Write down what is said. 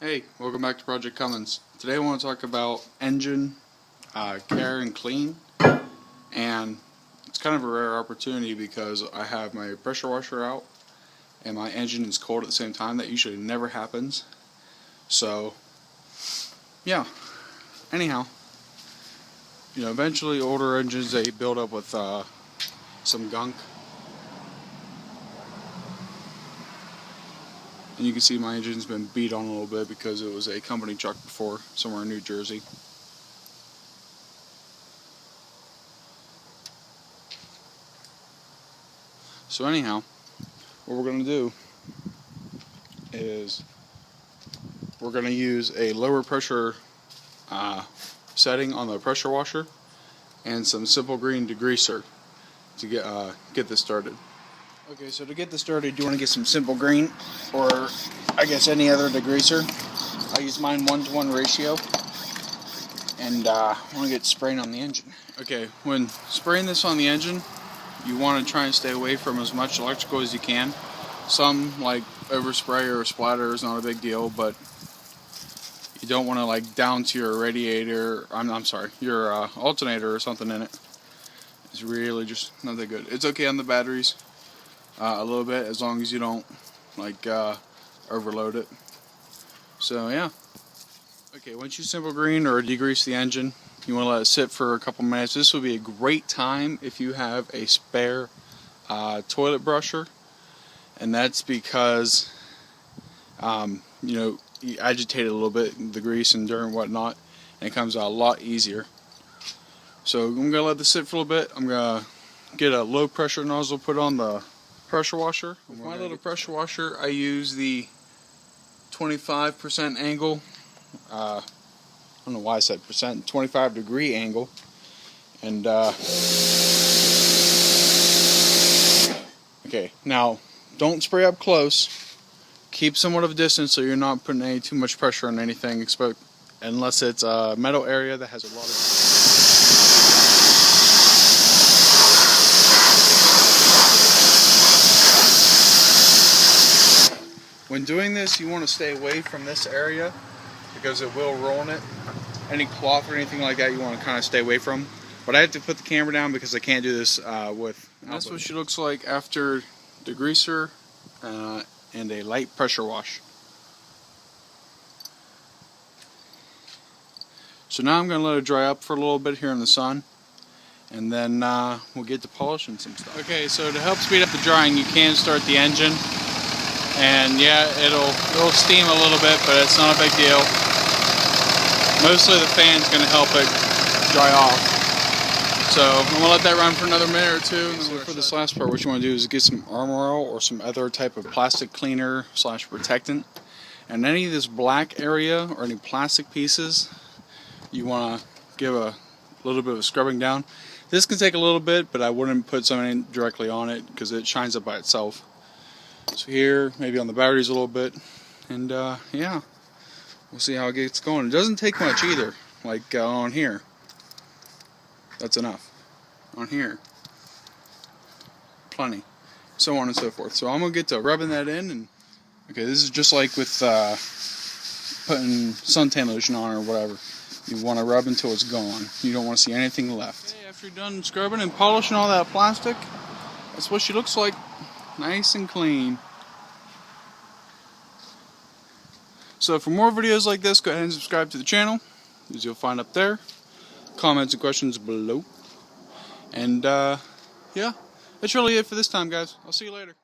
Hey, welcome back to Project Cummins. Today I want to talk about engine care and clean, and it's kind of a rare opportunity because I have my pressure washer out and my engine is cold at the same time. That usually never happens. So yeah, anyhow, eventually older engines, they build up with some gunk. And you can see my engine's been beat on a little bit because it was a company truck before, somewhere in New Jersey. So anyhow, what we're going to do is we're going to use a lower pressure setting on the pressure washer and some simple green degreaser to get this started. Okay, so to get this started, you want to get some simple green, or I guess any other degreaser. I use mine 1-to-1 ratio, and I want to get spraying on the engine. Okay, when spraying this on the engine, you want to try and stay away from as much electrical as you can. Some, like overspray or splatter, is not a big deal, but you don't want to like down to your radiator. I'm sorry, your alternator or something in it. It's really just not that good. It's okay on the batteries. A little bit, as long as you don't like overload it. So yeah. Okay, once you simple green or degrease the engine, you want to let it sit for a couple minutes. This would be a great time if you have a spare toilet brusher, and that's because you agitate it a little bit, the grease and dirt and whatnot, and it comes out a lot easier. So I'm gonna let this sit for a little bit. I'm gonna get a low pressure nozzle put on the pressure washer. With my little pressure washer, I use the 25% angle. I don't know why I said percent. 25-degree angle. And okay, now don't spray up close. Keep somewhat of a distance so you're not putting too much pressure on anything, unless it's a metal area that has a lot of. When doing this, you want to stay away from this area because it will ruin it. Any cloth or anything like that you want to kind of stay away from. But I have to put the camera down because I can't do this with. That's what she looks like after degreaser and a light pressure wash. So now I'm going to let it dry up for a little bit here in the sun, and then we'll get to polishing some stuff. Okay, so to help speed up the drying, you can start the engine. And yeah, it'll steam a little bit, but it's not a big deal. Mostly the fan's going to help it dry off. So I'm going to let that run for another minute or two. And so for this last part, what you want to do is get some Armor All or some other type of plastic cleaner / protectant. And any of this black area or any plastic pieces, you want to give a little bit of a scrubbing down. This can take a little bit, but I wouldn't put something directly on it because it shines up by itself. So here, maybe on the batteries a little bit, and yeah, we'll see how it gets going. It doesn't take much either, like on here. That's enough. On here, plenty. So on and so forth. So I'm going to get to rubbing that in, and okay, this is just like with putting suntan lotion on or whatever. You want to rub until it's gone. You don't want to see anything left. Okay, after you're done scrubbing and polishing all that plastic, that's what she looks like. Nice and clean. So for more videos like this, go ahead and subscribe to the channel, as you'll find up there. Comments and questions below. And yeah, that's really it for this time, guys. I'll see you later.